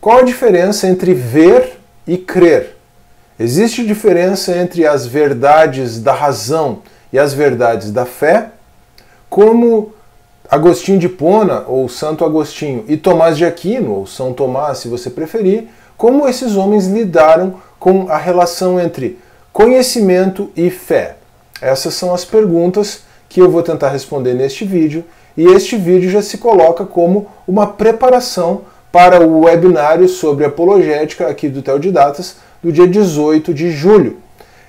Qual a diferença entre ver e crer? Existe diferença entre as verdades da razão e as verdades da fé? Como Agostinho de Hipona, ou Santo Agostinho, e Tomás de Aquino, ou São Tomás, se você preferir, como esses homens lidaram com a relação entre conhecimento e fé? Essas são as perguntas que eu vou tentar responder neste vídeo, e este vídeo já se coloca como uma preparação para o webinário sobre apologética aqui do Teodidatas, do dia 18 de julho.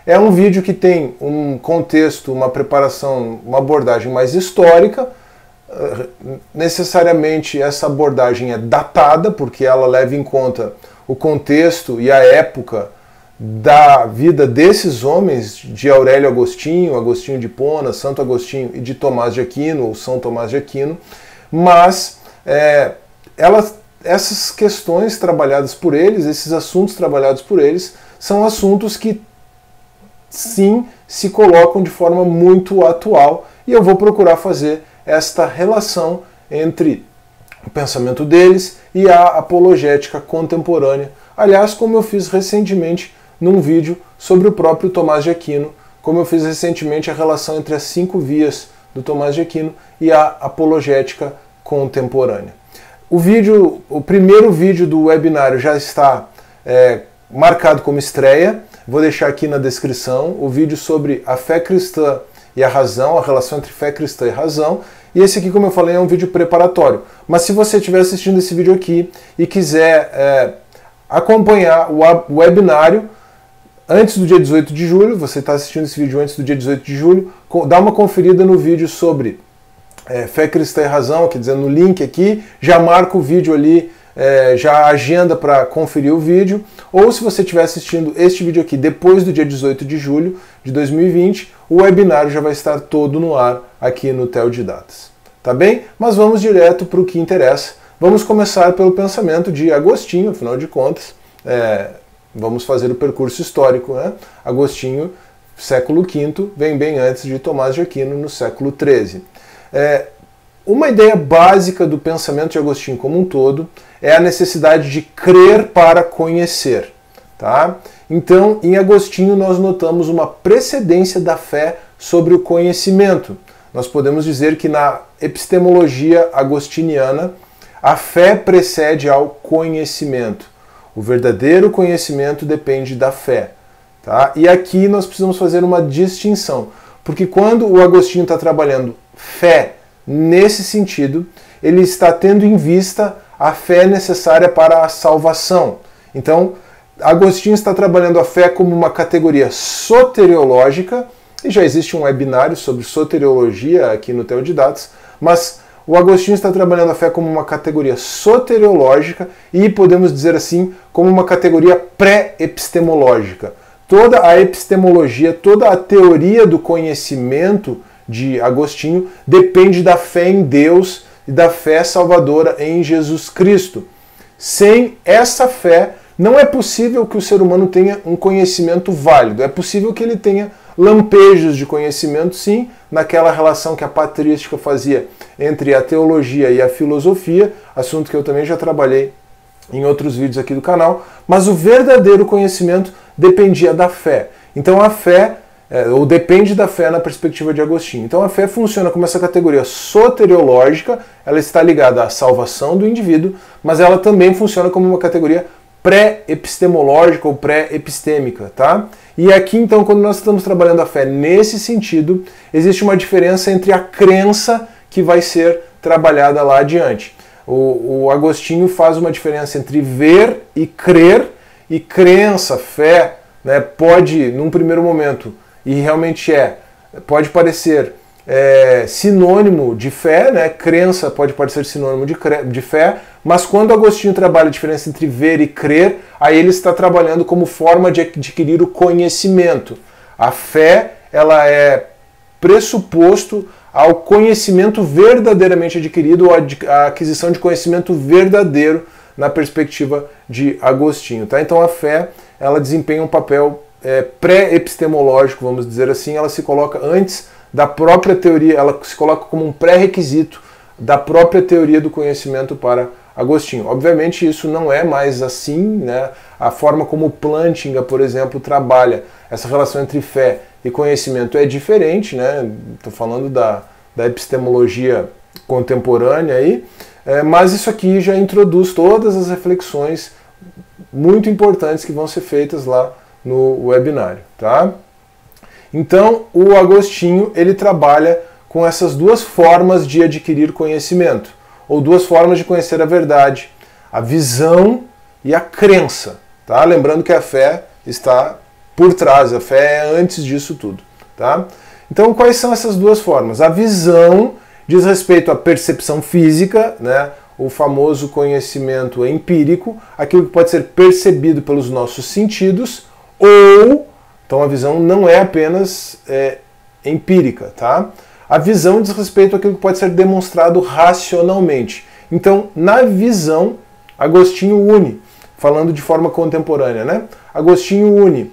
É um vídeo que tem um contexto, uma preparação, uma abordagem mais histórica. Necessariamente essa abordagem é datada, porque ela leva em conta o contexto e a época da vida desses homens, de Aurélio Agostinho, Agostinho de Hipona, Santo Agostinho e de Tomás de Aquino, ou São Tomás de Aquino, mas essas questões trabalhadas por eles, esses assuntos trabalhados por eles, são assuntos que sim se colocam de forma muito atual, e eu vou procurar fazer esta relação entre o pensamento deles e a apologética contemporânea. Aliás, como eu fiz recentemente num vídeo sobre o próprio Tomás de Aquino, como eu fiz recentemente a relação entre as 5 vias do Tomás de Aquino e a apologética contemporânea. O primeiro vídeo do webinário já está marcado como estreia. Vou deixar aqui na descrição o vídeo sobre a fé cristã e a razão, a relação entre fé cristã e razão. E esse aqui, como eu falei, é um vídeo preparatório. Mas se você estiver assistindo esse vídeo aqui e quiser acompanhar o webinário antes do dia 18 de julho, você está assistindo esse vídeo antes do dia 18 de julho, dá uma conferida no vídeo sobre fé cristã e razão, quer dizer, no link aqui, já marca o vídeo ali, já agenda para conferir o vídeo. Ou se você estiver assistindo este vídeo aqui depois do dia 18 de julho de 2020, o webinário já vai estar todo no ar aqui no Teodidatas. Tá bem? Mas vamos direto para o que interessa. Vamos começar pelo pensamento de Agostinho, afinal de contas, vamos fazer o percurso histórico, né? Agostinho, século V, vem bem antes de Tomás de Aquino, no século XIII. Uma ideia básica do pensamento de Agostinho como um todo é a necessidade de crer para conhecer. Tá? Então, em Agostinho, nós notamos uma precedência da fé sobre o conhecimento. Nós podemos dizer que na epistemologia agostiniana, a fé precede ao conhecimento. O verdadeiro conhecimento depende da fé. Tá? E aqui nós precisamos fazer uma distinção, porque quando o Agostinho está trabalhando fé nesse sentido, ele está tendo em vista a fé necessária para a salvação. Então, Agostinho está trabalhando a fé como uma categoria soteriológica, e já existe um webinário sobre soteriologia aqui no Teodidatas, mas o Agostinho está trabalhando a fé como uma categoria soteriológica e, podemos dizer assim, como uma categoria pré-epistemológica. Toda a epistemologia, toda a teoria do conhecimento de Agostinho depende da fé em Deus e da fé salvadora em Jesus Cristo. Sem essa fé, não é possível que o ser humano tenha um conhecimento válido. É possível que ele tenha lampejos de conhecimento, sim, naquela relação que a patrística fazia entre a teologia e a filosofia, assunto que eu também já trabalhei em outros vídeos aqui do canal, mas o verdadeiro conhecimento dependia da fé. Então a fé, ou depende da fé na perspectiva de Agostinho. Então a fé funciona como essa categoria soteriológica, ela está ligada à salvação do indivíduo, mas ela também funciona como uma categoria pré-epistemológica ou pré-epistêmica, tá? E aqui então, quando nós estamos trabalhando a fé nesse sentido, existe uma diferença entre a crença que vai ser trabalhada lá adiante. O Agostinho faz uma diferença entre ver e crer, e crença, fé, né, pode, num primeiro momento, e realmente pode parecer sinônimo de fé, né? Crença pode parecer sinônimo de fé, mas quando Agostinho trabalha a diferença entre ver e crer, aí ele está trabalhando como forma de adquirir o conhecimento. A fé, ela é pressuposto ao conhecimento verdadeiramente adquirido, ou a aquisição de conhecimento verdadeiro na perspectiva de Agostinho. Tá? Então a fé, ela desempenha um papel pré-epistemológico, vamos dizer assim, ela se coloca antes da própria teoria, ela se coloca como um pré-requisito da própria teoria do conhecimento para Agostinho. Obviamente isso não é mais assim, né? A forma como Plantinga, por exemplo, trabalha essa relação entre fé e conhecimento é diferente, né? Estou falando da epistemologia contemporânea aí, mas isso aqui já introduz todas as reflexões muito importantes que vão ser feitas lá no webinário, tá? Então, o Agostinho, ele trabalha com essas duas formas de adquirir conhecimento, ou duas formas de conhecer a verdade, a visão e a crença, tá? Lembrando que a fé está por trás, a fé é antes disso tudo, tá? Então, quais são essas duas formas? A visão diz respeito à percepção física, né? O famoso conhecimento empírico, aquilo que pode ser percebido pelos nossos sentidos, ou, então a visão não é apenas empírica, tá? A visão diz respeito àquilo que pode ser demonstrado racionalmente. Então, na visão, Agostinho une, falando de forma contemporânea, né? Agostinho une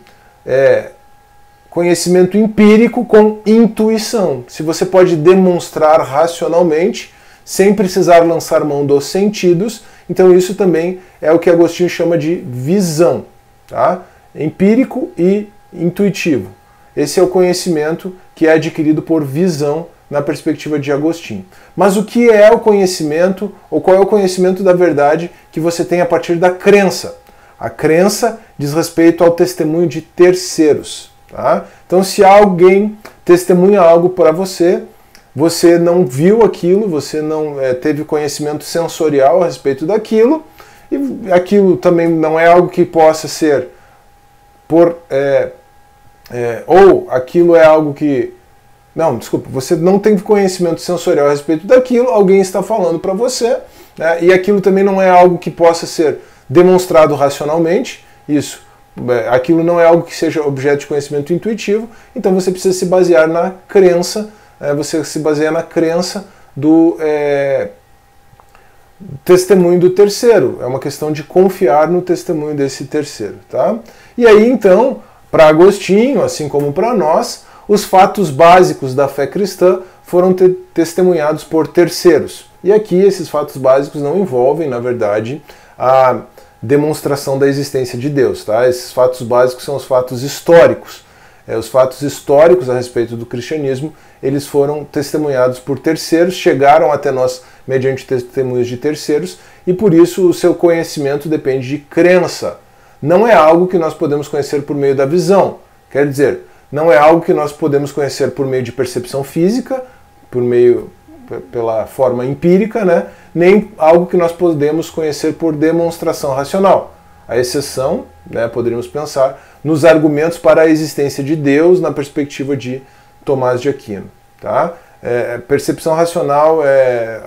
conhecimento empírico com intuição. Se você pode demonstrar racionalmente, sem precisar lançar mão dos sentidos, então isso também é o que Agostinho chama de visão, tá? Empírico e intuitivo. Esse é o conhecimento que é adquirido por visão na perspectiva de Agostinho. Mas o que é o conhecimento, ou qual é o conhecimento da verdade que você tem a partir da crença? A crença diz respeito ao testemunho de terceiros. Tá? Então, se alguém testemunha algo para você, você não viu aquilo, você não teve conhecimento sensorial a respeito daquilo, e aquilo também não é algo que possa ser ou aquilo é algo que... Não, desculpa, você não tem conhecimento sensorial a respeito daquilo, alguém está falando para você, né, e aquilo também não é algo que possa ser demonstrado racionalmente, isso. Aquilo não é algo que seja objeto de conhecimento intuitivo, então você precisa se basear na crença, você se baseia na crença do testemunho do terceiro. É uma questão de confiar no testemunho desse terceiro. Tá? E aí então, para Agostinho, assim como para nós, os fatos básicos da fé cristã foram testemunhados por terceiros. E aqui esses fatos básicos não envolvem, na verdade, a demonstração da existência de Deus. Tá? Esses fatos básicos são os fatos históricos. Os fatos históricos a respeito do cristianismo, eles foram testemunhados por terceiros, chegaram até nós mediante testemunhos de terceiros, e por isso o seu conhecimento depende de crença. Não é algo que nós podemos conhecer por meio da visão. Quer dizer, não é algo que nós podemos conhecer por meio de percepção física, pela forma empírica, né? Nem algo que nós podemos conhecer por demonstração racional. A exceção, né, poderíamos pensar, nos argumentos para a existência de Deus na perspectiva de Tomás de Aquino. Tá? Percepção racional é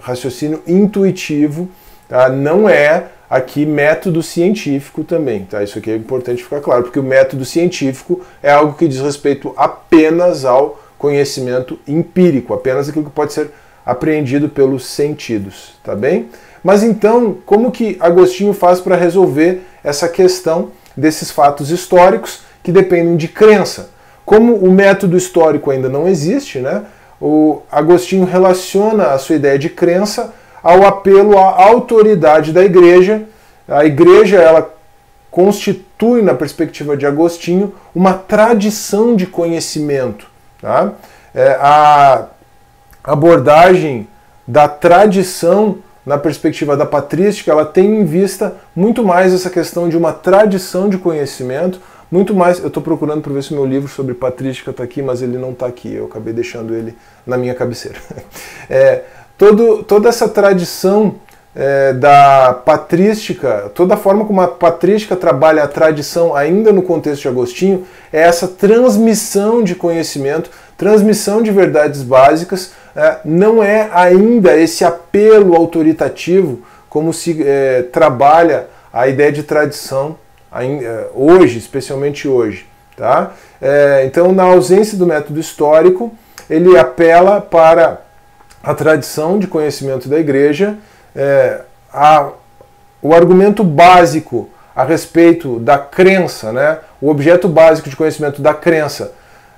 raciocínio intuitivo, tá? Não é aqui método científico também. Tá? Isso aqui é importante ficar claro, porque o método científico é algo que diz respeito apenas ao conhecimento empírico, apenas aquilo que pode ser apreendido pelos sentidos, tá bem? Mas então, como que Agostinho faz para resolver essa questão desses fatos históricos que dependem de crença? Como o método histórico ainda não existe, né? O Agostinho relaciona a sua ideia de crença ao apelo à autoridade da igreja. A igreja, ela constitui, na perspectiva de Agostinho, uma tradição de conhecimento. Tá? A abordagem da tradição na perspectiva da patrística, ela tem em vista muito mais essa questão de uma tradição de conhecimento, muito mais... Eu estou procurando para ver se o meu livro sobre patrística está aqui, mas ele não está aqui, eu acabei deixando ele na minha cabeceira. Toda essa tradição da patrística, toda a forma como a patrística trabalha a tradição ainda no contexto de Agostinho, é essa transmissão de conhecimento, transmissão de verdades básicas, não é ainda esse apelo autoritativo como se trabalha a ideia de tradição hoje, especialmente hoje. Tá? Então, na ausência do método histórico, ele apela para a tradição de conhecimento da igreja, o argumento básico a respeito da crença, né? O objeto básico de conhecimento da crença,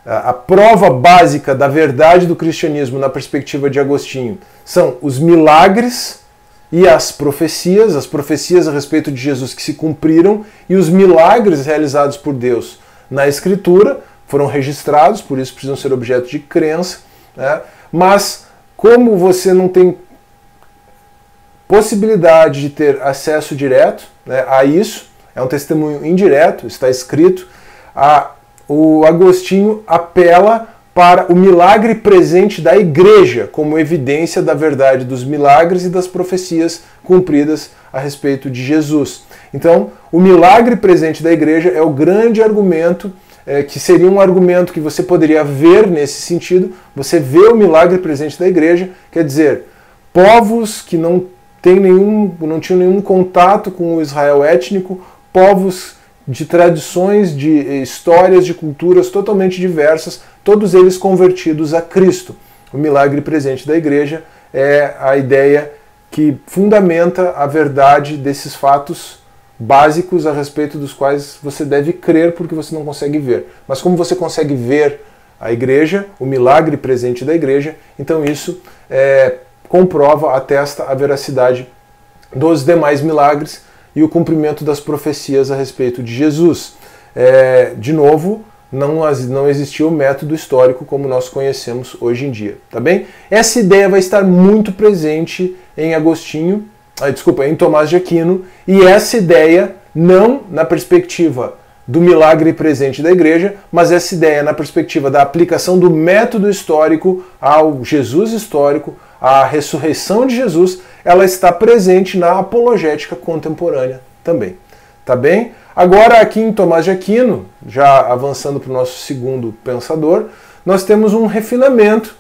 a prova básica da verdade do cristianismo na perspectiva de Agostinho são os milagres e as profecias a respeito de Jesus que se cumpriram e os milagres realizados por Deus na Escritura foram registrados, por isso precisam ser objeto de crença, né? Mas como você não tem possibilidade de ter acesso direto, né, a isso, é um testemunho indireto, está escrito, o Agostinho apela para o milagre presente da igreja como evidência da verdade dos milagres e das profecias cumpridas a respeito de Jesus. Então, o milagre presente da igreja é o grande argumento, que seria um argumento que você poderia ver nesse sentido. Você vê o milagre presente da igreja, quer dizer, povos que não tinham nenhum contato com o Israel étnico, povos de tradições, de histórias, de culturas totalmente diversas, todos eles convertidos a Cristo. O milagre presente da igreja é a ideia que fundamenta a verdade desses fatos básicos a respeito dos quais você deve crer porque você não consegue ver. Mas como você consegue ver a igreja, o milagre presente da igreja, então isso comprova, atesta a veracidade dos demais milagres e o cumprimento das profecias a respeito de Jesus. De novo, não existia o método histórico como nós conhecemos hoje em dia, tá bem? Essa ideia vai estar muito presente em Tomás de Aquino, e essa ideia não na perspectiva do milagre presente da igreja, mas essa ideia na perspectiva da aplicação do método histórico ao Jesus histórico, à ressurreição de Jesus, ela está presente na apologética contemporânea também. Tá bem? Agora aqui em Tomás de Aquino, já avançando para o nosso segundo pensador, nós temos um refinamento.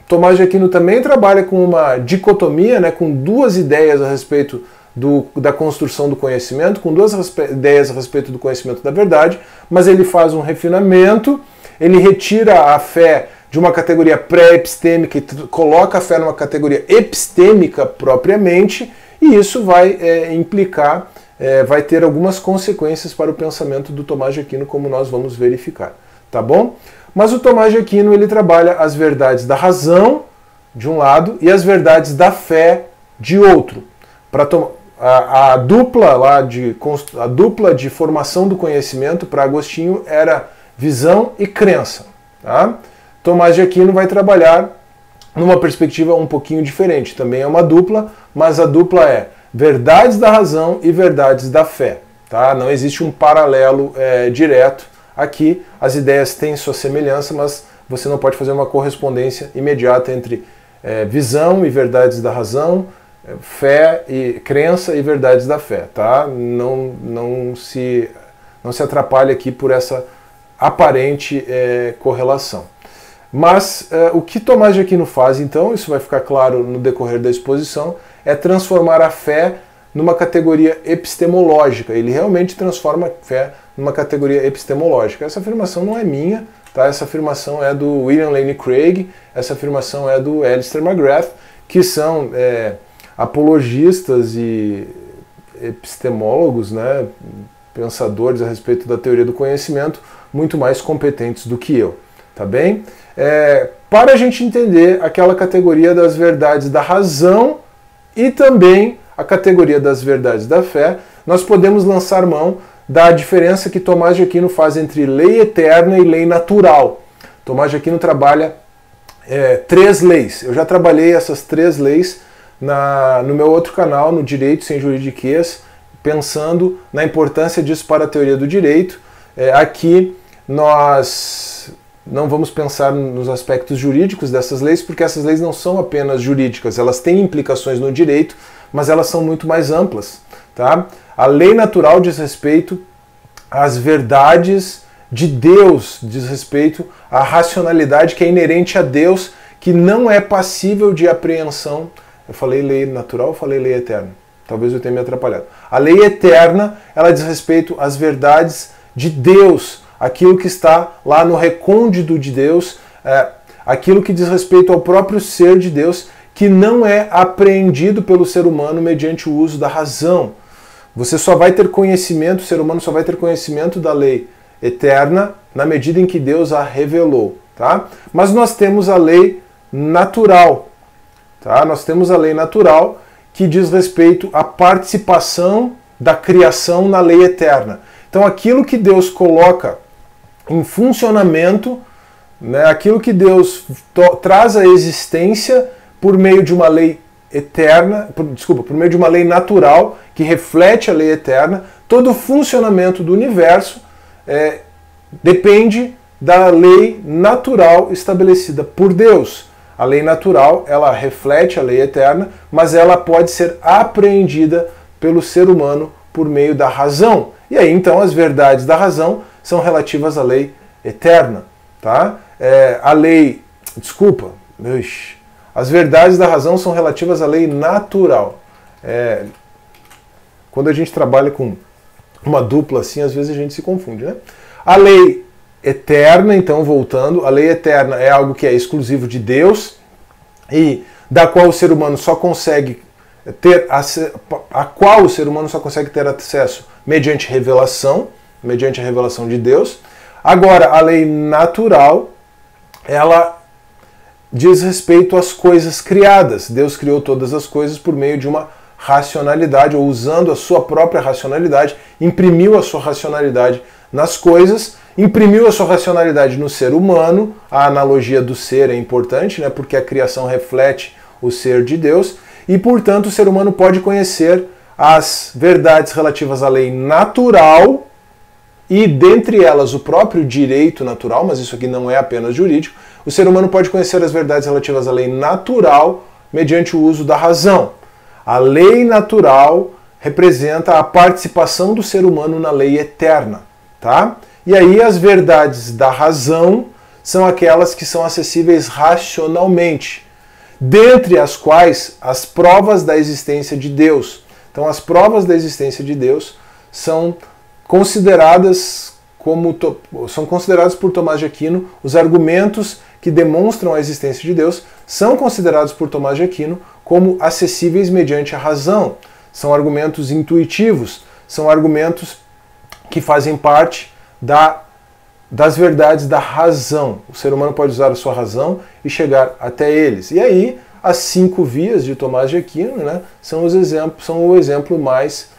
Tomás de Aquino também trabalha com uma dicotomia, né, com duas ideias a respeito da construção do conhecimento, com duas ideias a respeito do conhecimento da verdade, mas ele faz um refinamento, ele retira a fé de uma categoria pré-epistêmica e coloca a fé numa categoria epistêmica propriamente, e isso vai implicar, vai ter algumas consequências para o pensamento do Tomás de Aquino, como nós vamos verificar, tá bom? Mas o Tomás de Aquino ele trabalha as verdades da razão de um lado e as verdades da fé de outro. A dupla de formação do conhecimento para Agostinho era visão e crença. Tá? Tomás de Aquino vai trabalhar numa perspectiva um pouquinho diferente. Também é uma dupla, mas a dupla é verdades da razão e verdades da fé. Tá? Não existe um paralelo direto. Aqui as ideias têm sua semelhança, mas você não pode fazer uma correspondência imediata entre visão e verdades da razão, fé e crença e verdades da fé. Tá? Não se atrapalhe aqui por essa aparente correlação. Mas o que Tomás de Aquino faz, então, isso vai ficar claro no decorrer da exposição, é transformar a fé numa categoria epistemológica. Ele realmente transforma a fé numa categoria epistemológica. Essa afirmação não é minha, tá? Essa afirmação é do William Lane Craig, essa afirmação é do Alistair McGrath, que são apologistas e epistemólogos, né, pensadores a respeito da teoria do conhecimento, muito mais competentes do que eu. Tá bem? Para a gente entender aquela categoria das verdades da razão e também a categoria das verdades da fé, nós podemos lançar mão da diferença que Tomás de Aquino faz entre lei eterna e lei natural. Tomás de Aquino trabalha 3 leis. Eu já trabalhei essas 3 leis no meu outro canal, no Direito Sem Juridiquês, pensando na importância disso para a teoria do direito. Aqui nós não vamos pensar nos aspectos jurídicos dessas leis, porque essas leis não são apenas jurídicas, elas têm implicações no direito, mas elas são muito mais amplas. Tá? A lei natural diz respeito às verdades de Deus, diz respeito à racionalidade que é inerente a Deus, que não é passível de apreensão. Eu falei lei natural ou falei lei eterna? Talvez eu tenha me atrapalhado. A lei eterna, ela diz respeito às verdades de Deus, aquilo que está lá no recôndito de Deus, aquilo que diz respeito ao próprio ser de Deus, que não é apreendido pelo ser humano mediante o uso da razão. Você só vai ter conhecimento, o ser humano só vai ter conhecimento da lei eterna na medida em que Deus a revelou. Tá? Mas nós temos a lei natural. Tá? Nós temos a lei natural que diz respeito à participação da criação na lei eterna. Então aquilo que Deus coloca em funcionamento, né, aquilo que Deus traz à existência por meio de uma lei eterna, por meio de uma lei natural que reflete a lei eterna, todo o funcionamento do universo depende da lei natural estabelecida por Deus. A lei natural, ela reflete a lei eterna, mas ela pode ser apreendida pelo ser humano por meio da razão. E aí, então, as verdades da razão são relativas à lei eterna, tá? As verdades da razão são relativas à lei natural. Quando a gente trabalha com uma dupla assim, às vezes a gente se confunde, né? A lei eterna, então, voltando, a lei eterna é algo que é exclusivo de Deus e da qual o ser humano só consegue ter acesso mediante revelação, mediante a revelação de Deus. Agora, a lei natural, ela diz respeito às coisas criadas. Deus criou todas as coisas por meio de uma racionalidade, ou usando a sua própria racionalidade, imprimiu a sua racionalidade nas coisas, imprimiu a sua racionalidade no ser humano. A analogia do ser é importante, né, porque a criação reflete o ser de Deus, e portanto o ser humano pode conhecer as verdades relativas à lei natural, e dentre elas o próprio direito natural, mas isso aqui não é apenas jurídico. O ser humano pode conhecer as verdades relativas à lei natural mediante o uso da razão. A lei natural representa a participação do ser humano na lei eterna, tá? E aí as verdades da razão são aquelas que são acessíveis racionalmente, dentre as quais as provas da existência de Deus. Então as provas da existência de Deus são consideradas por Tomás de Aquino, os argumentos que demonstram a existência de Deus são considerados por Tomás de Aquino como acessíveis mediante a razão. São argumentos intuitivos, são argumentos que fazem parte das verdades da razão. O ser humano pode usar a sua razão e chegar até eles. E aí, as 5 vias de Tomás de Aquino, né, são o exemplo mais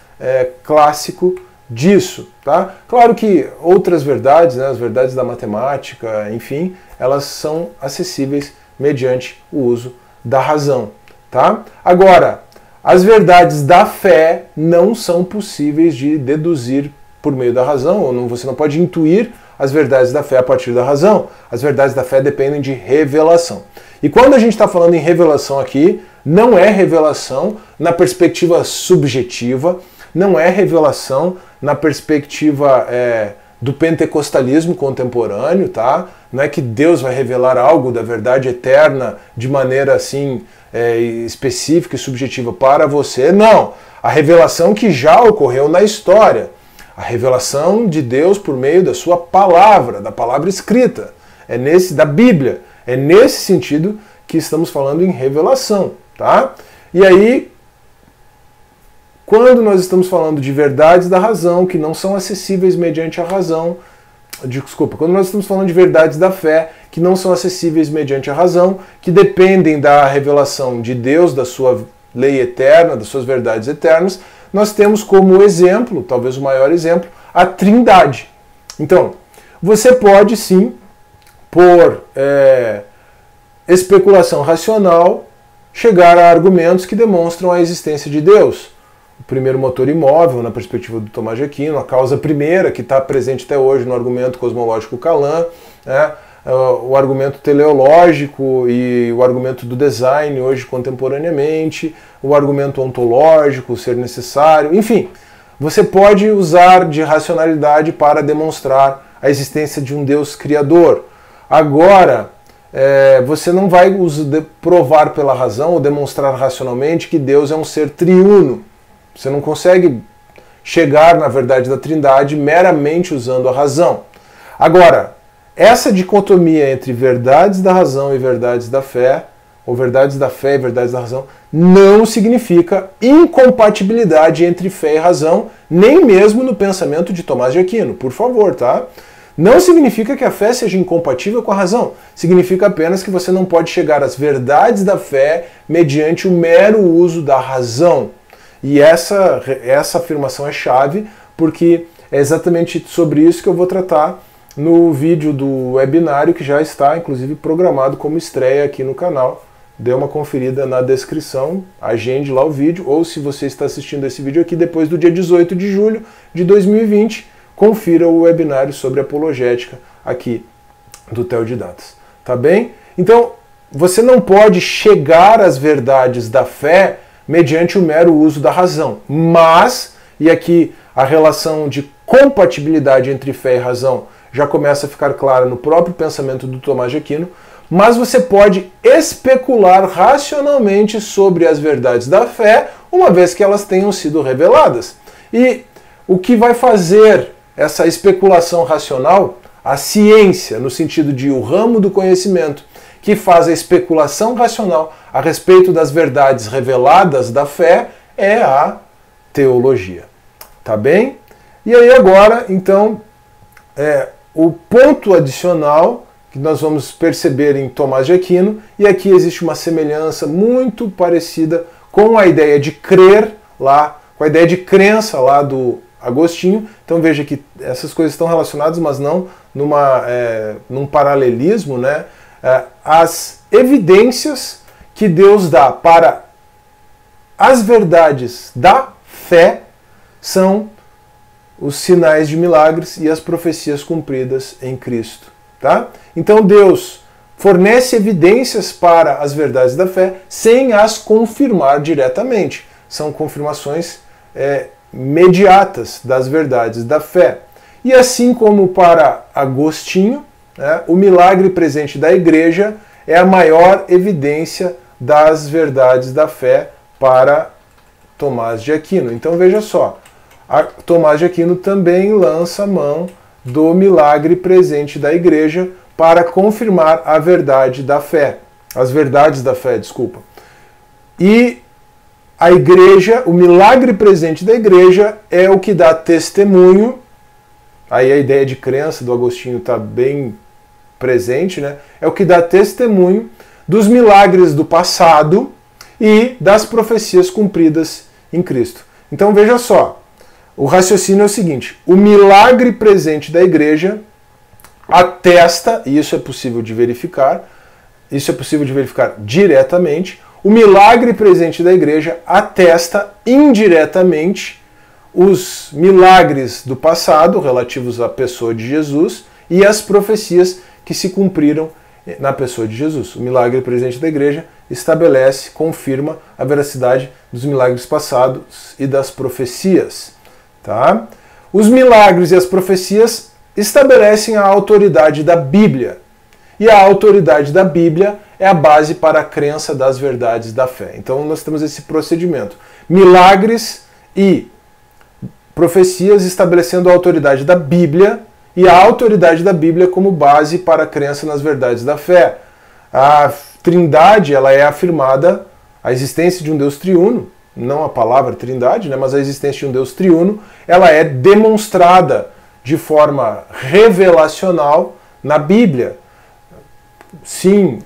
clássico disso, tá? Claro que outras verdades, né, as verdades da matemática, enfim, elas são acessíveis mediante o uso da razão, tá? Agora, as verdades da fé não são possíveis de deduzir por meio da razão, ou você não pode intuir as verdades da fé a partir da razão. As verdades da fé dependem de revelação. E quando a gente está falando em revelação aqui, não é revelação na perspectiva subjetiva, não é revelação na perspectiva do pentecostalismo contemporâneo, tá? Não é que Deus vai revelar algo da verdade eterna de maneira assim específica e subjetiva para você. Não! A revelação que já ocorreu na história. A revelação de Deus por meio da sua palavra, da palavra escrita. Da Bíblia. É nesse sentido que estamos falando em revelação, tá? E aí, quando nós estamos falando de verdades da razão, que não são acessíveis mediante a razão, quando nós estamos falando de verdades da fé, que não são acessíveis mediante a razão, que dependem da revelação de Deus, da sua lei eterna, das suas verdades eternas, nós temos como exemplo, talvez o maior exemplo, a Trindade. Então, você pode sim, por especulação racional, chegar a argumentos que demonstram a existência de Deus. O primeiro motor imóvel, na perspectiva do Tomás de Aquino, a causa primeira, que está presente até hoje no argumento cosmológico Kalam, né? O argumento teleológico e o argumento do design hoje contemporaneamente, o argumento ontológico, o ser necessário, enfim. Você pode usar de racionalidade para demonstrar a existência de um Deus criador. Agora, você não vai provar pela razão ou demonstrar racionalmente que Deus é um ser triuno. Você não consegue chegar na verdade da Trindade meramente usando a razão. Agora, essa dicotomia entre verdades da razão e verdades da fé, ou verdades da fé e verdades da razão, não significa incompatibilidade entre fé e razão, nem mesmo no pensamento de Tomás de Aquino, por favor, tá? Não significa que a fé seja incompatível com a razão. Significa apenas que você não pode chegar às verdades da fé mediante o mero uso da razão. E essa afirmação é chave, porque é exatamente sobre isso que eu vou tratar no vídeo do webinário, que já está, inclusive, programado como estreia aqui no canal. Dê uma conferida na descrição, agende lá o vídeo, ou se você está assistindo esse vídeo aqui depois do dia 18 de julho de 2020, confira o webinário sobre apologética aqui do Teodidatas. Tá bem? Então, você não pode chegar às verdades da fé mediante o mero uso da razão. Mas, e aqui a relação de compatibilidade entre fé e razão já começa a ficar clara no próprio pensamento do Tomás de Aquino, mas você pode especular racionalmente sobre as verdades da fé, uma vez que elas tenham sido reveladas. E o que vai fazer essa especulação racional, a ciência, no sentido de o ramo do conhecimento, que faz a especulação racional a respeito das verdades reveladas da fé, é a teologia. Tá bem? E aí agora, então, o ponto adicional que nós vamos perceber em Tomás de Aquino, e aqui existe uma semelhança muito parecida com a ideia de crer lá, com a ideia de crença lá do Agostinho. Então veja que essas coisas estão relacionadas, mas não num paralelismo, né? As evidências que Deus dá para as verdades da fé são os sinais de milagres e as profecias cumpridas em Cristo. Tá? Então Deus fornece evidências para as verdades da fé sem as confirmar diretamente. São confirmações imediatas das verdades da fé. E assim como para Agostinho, né, o milagre presente da igreja é a maior evidência das verdades da fé para Tomás de Aquino. Então veja só, Tomás de Aquino também lança mão do milagre presente da igreja para confirmar a verdade da fé, as verdades da fé, desculpa. E a igreja, o milagre presente da igreja é o que dá testemunho, aí a ideia de crença do Agostinho está bem presente, né? É o que dá testemunho dos milagres do passado e das profecias cumpridas em Cristo. Então veja só, o raciocínio é o seguinte: o milagre presente da igreja atesta, e isso é possível de verificar diretamente, o milagre presente da igreja atesta indiretamente os milagres do passado relativos à pessoa de Jesus e as profecias que se cumpriram na pessoa de Jesus. O milagre presente da igreja estabelece, confirma a veracidade dos milagres passados e das profecias. Tá? Os milagres e as profecias estabelecem a autoridade da Bíblia. E a autoridade da Bíblia é a base para a crença das verdades da fé. Então nós temos esse procedimento. Milagres e profecias estabelecendo a autoridade da Bíblia e a autoridade da Bíblia como base para a crença nas verdades da fé. A Trindade, ela é afirmada, a existência de um Deus triuno, não a palavra Trindade, né, mas a existência de um Deus triuno, ela é demonstrada de forma revelacional na Bíblia. Sim,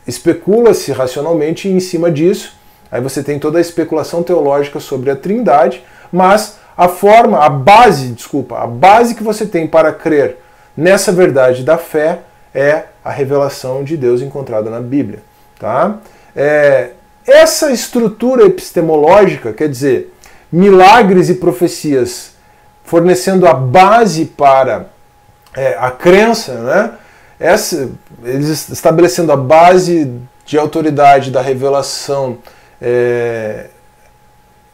especula-se racionalmente em cima disso, aí você tem toda a especulação teológica sobre a Trindade, mas a base que você tem para crer nessa verdade da fé é a revelação de Deus encontrada na Bíblia. Tá? Essa estrutura epistemológica, quer dizer, milagres e profecias fornecendo a base para a crença, né? Eles estabelecendo a base de autoridade da revelação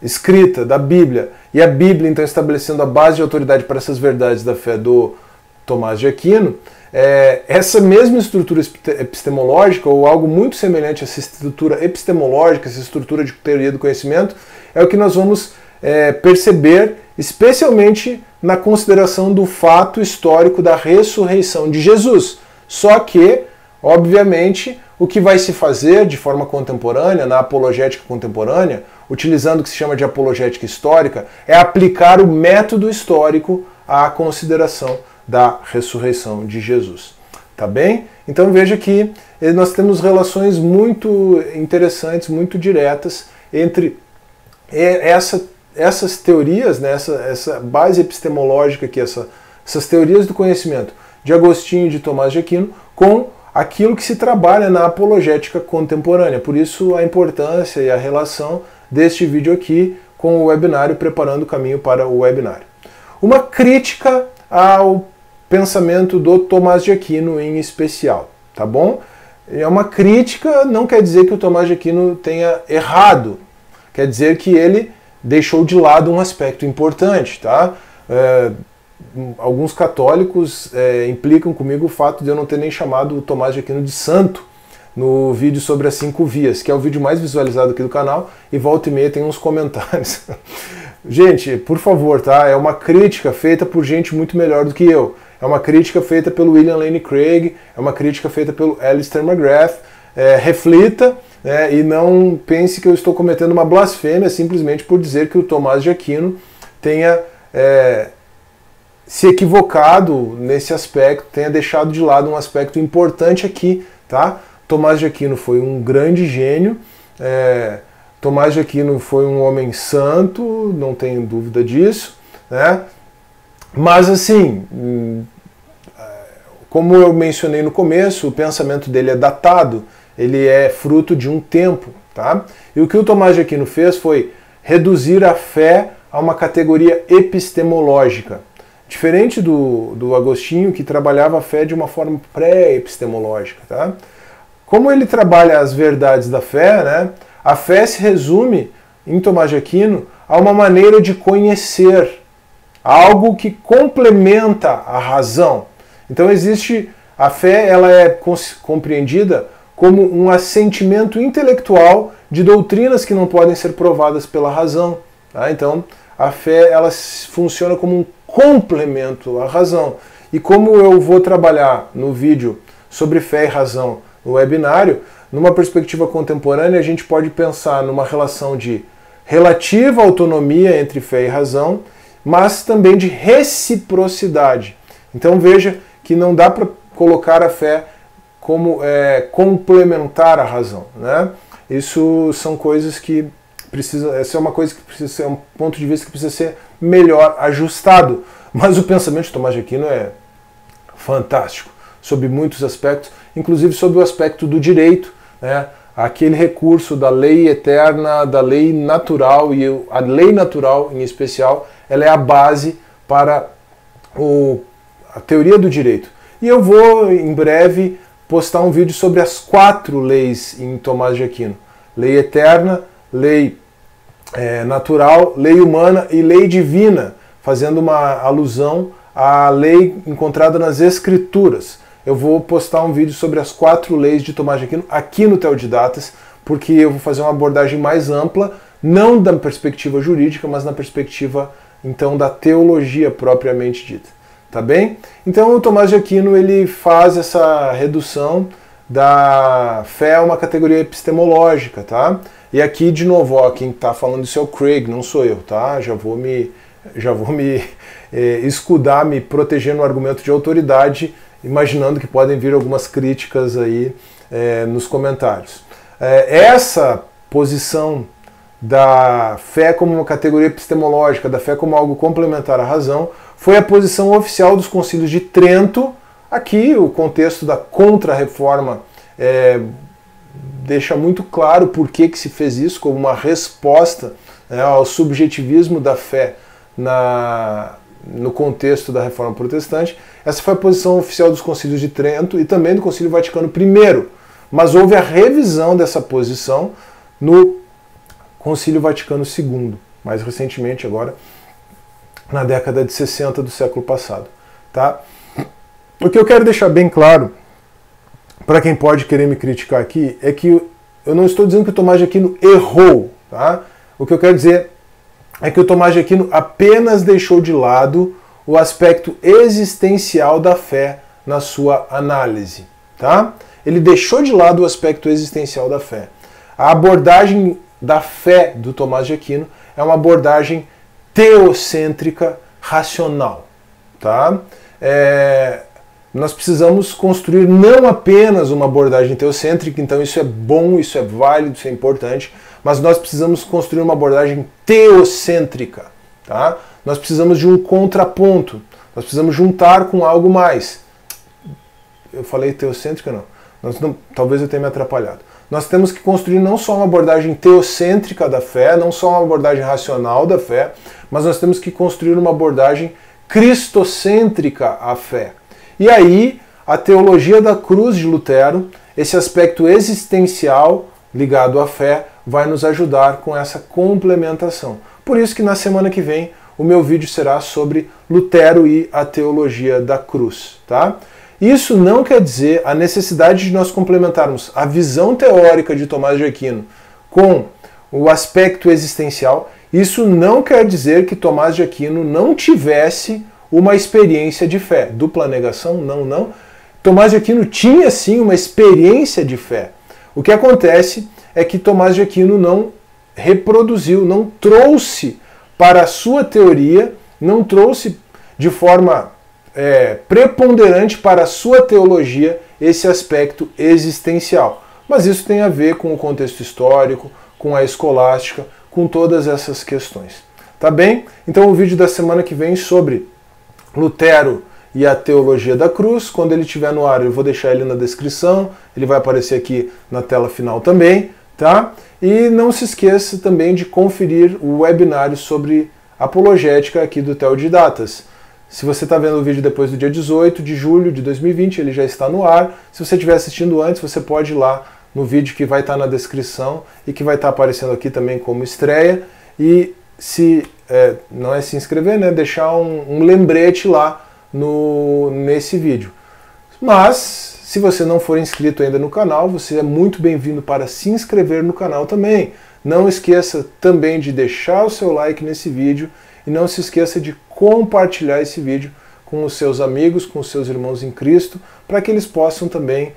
escrita da Bíblia, e a Bíblia então estabelecendo a base de autoridade para essas verdades da fé do Tomás de Aquino, essa mesma estrutura epistemológica, ou algo muito semelhante a essa estrutura epistemológica, essa estrutura de teoria do conhecimento, é o que nós vamos perceber, especialmente na consideração do fato histórico da ressurreição de Jesus. Só que, obviamente, o que vai se fazer de forma contemporânea, na apologética contemporânea, utilizando o que se chama de apologética histórica, é aplicar o método histórico à consideração da ressurreição de Jesus. Tá bem? Então veja que nós temos relações muito interessantes, muito diretas entre essas teorias, né, essa base epistemológica, essas teorias do conhecimento de Agostinho e de Tomás de Aquino, com aquilo que se trabalha na apologética contemporânea. Por isso a importância e a relação deste vídeo aqui com o webinário, preparando o caminho para o webinário. Uma crítica ao pensamento do Tomás de Aquino em especial, tá bom? É uma crítica, não quer dizer que o Tomás de Aquino tenha errado, quer dizer que ele deixou de lado um aspecto importante, tá? Alguns católicos implicam comigo o fato de eu não ter nem chamado o Tomás de Aquino de santo no vídeo sobre as 5 vias, que é o vídeo mais visualizado aqui do canal, e volta e meia tem uns comentários. Gente, por favor, tá? É uma crítica feita por gente muito melhor do que eu. É uma crítica feita pelo William Lane Craig, é uma crítica feita pelo Alistair McGrath. Reflita, e não pense que eu estou cometendo uma blasfêmia simplesmente por dizer que o Tomás de Aquino tenha se equivocado nesse aspecto, tenha deixado de lado um aspecto importante aqui, tá? Tomás de Aquino foi um grande gênio, Tomás de Aquino foi um homem santo, não tenho dúvida disso, né? Mas assim, como eu mencionei no começo, o pensamento dele é datado, ele é fruto de um tempo, tá? E o que o Tomás de Aquino fez foi reduzir a fé a uma categoria epistemológica, diferente do Agostinho, que trabalhava a fé de uma forma pré-epistemológica, tá? Como ele trabalha as verdades da fé, né? A fé se resume, em Tomás de Aquino, a uma maneira de conhecer, algo que complementa a razão. Então existe, a fé ela é compreendida como um assentimento intelectual de doutrinas que não podem ser provadas pela razão. Tá? Então a fé ela funciona como um complemento à razão. E como eu vou trabalhar no vídeo sobre fé e razão no webinário, numa perspectiva contemporânea a gente pode pensar numa relação de relativa autonomia entre fé e razão, mas também de reciprocidade. Então veja que não dá para colocar a fé como complementar a razão, né? Isso são coisas que precisam, essa é uma coisa que precisa ser um ponto de vista que precisa ser melhor ajustado. Mas o pensamento de Tomás de Aquino é fantástico, sob muitos aspectos, inclusive sobre o aspecto do direito, né? Aquele recurso da lei eterna, da lei natural, e a lei natural em especial, ela é a base para a teoria do direito. E eu vou, em breve, postar um vídeo sobre as 4 leis em Tomás de Aquino. Lei eterna, lei natural, lei humana e lei divina, fazendo uma alusão à lei encontrada nas Escrituras. Eu vou postar um vídeo sobre as 4 leis de Tomás de Aquino aqui no Teodidatas, porque eu vou fazer uma abordagem mais ampla, não da perspectiva jurídica, mas na perspectiva, então, da teologia propriamente dita. Tá bem? Então o Tomás de Aquino ele faz essa redução da fé a uma categoria epistemológica, tá? E aqui, de novo, ó, quem está falando isso é o Craig, não sou eu, tá? Já vou me escudar, me proteger no argumento de autoridade, imaginando que podem vir algumas críticas aí nos comentários. Essa posição da fé como uma categoria epistemológica, da fé como algo complementar à razão, foi a posição oficial dos concílios de Trento. Aqui o contexto da Contra-Reforma deixa muito claro por que se fez isso, como uma resposta ao subjetivismo da fé no contexto da Reforma Protestante. Essa foi a posição oficial dos concílios de Trento e também do Concílio Vaticano I. Mas houve a revisão dessa posição no Concílio Vaticano II, mais recentemente agora, na década de 60 do século passado. Tá? O que eu quero deixar bem claro, para quem pode querer me criticar aqui, é que eu não estou dizendo que o Tomás de Aquino errou. Tá? O que eu quero dizer é que o Tomás de Aquino apenas deixou de lado o aspecto existencial da fé na sua análise. Tá? Ele deixou de lado o aspecto existencial da fé. A abordagem da fé do Tomás de Aquino é uma abordagem teocêntrica racional. Tá? nós precisamos construir não apenas uma abordagem teocêntrica, então isso é bom, isso é válido, isso é importante, mas nós precisamos construir uma abordagem teocêntrica. Tá? Nós precisamos de um contraponto, nós precisamos juntar com algo mais. Eu falei teocêntrica? Não. Talvez eu tenha me atrapalhado. Nós temos que construir não só uma abordagem teocêntrica da fé, não só uma abordagem racional da fé, mas nós temos que construir uma abordagem cristocêntrica à fé. E aí, a teologia da cruz de Lutero, esse aspecto existencial ligado à fé, vai nos ajudar com essa complementação. Por isso que na semana que vem o meu vídeo será sobre Lutero e a teologia da cruz, tá? Isso não quer dizer a necessidade de nós complementarmos a visão teórica de Tomás de Aquino com o aspecto existencial. Isso não quer dizer que Tomás de Aquino não tivesse uma experiência de fé. Dupla negação? Não. Tomás de Aquino tinha sim uma experiência de fé. O que acontece é que Tomás de Aquino não reproduziu, não trouxe para a sua teoria, não trouxe de forma preponderante para a sua teologia esse aspecto existencial. Mas isso tem a ver com o contexto histórico, com a escolástica, com todas essas questões. Tá bem? Então o vídeo da semana que vem sobre Lutero e a teologia da cruz, quando ele estiver no ar eu vou deixar ele na descrição, ele vai aparecer aqui na tela final também, tá? E não se esqueça também de conferir o webinário sobre apologética aqui do Teodidatas. Se você está vendo o vídeo depois do dia 18 de julho de 2020, ele já está no ar. Se você estiver assistindo antes, você pode ir lá no vídeo que vai estar na descrição e que vai estar aparecendo aqui também como estreia. E não é se inscrever, né? Deixar um lembrete lá nesse vídeo. Mas, se você não for inscrito ainda no canal, você é muito bem-vindo para se inscrever no canal também. Não esqueça também de deixar o seu like nesse vídeo e não se esqueça de compartilhar esse vídeo com os seus amigos, com os seus irmãos em Cristo, para que eles possam também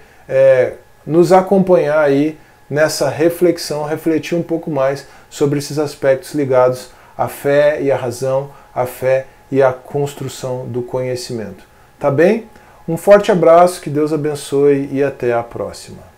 nos acompanhar aí nessa reflexão, refletir um pouco mais sobre esses aspectos ligados à fé e à razão, à fé e à construção do conhecimento. Tá bem? Um forte abraço, que Deus abençoe e até a próxima.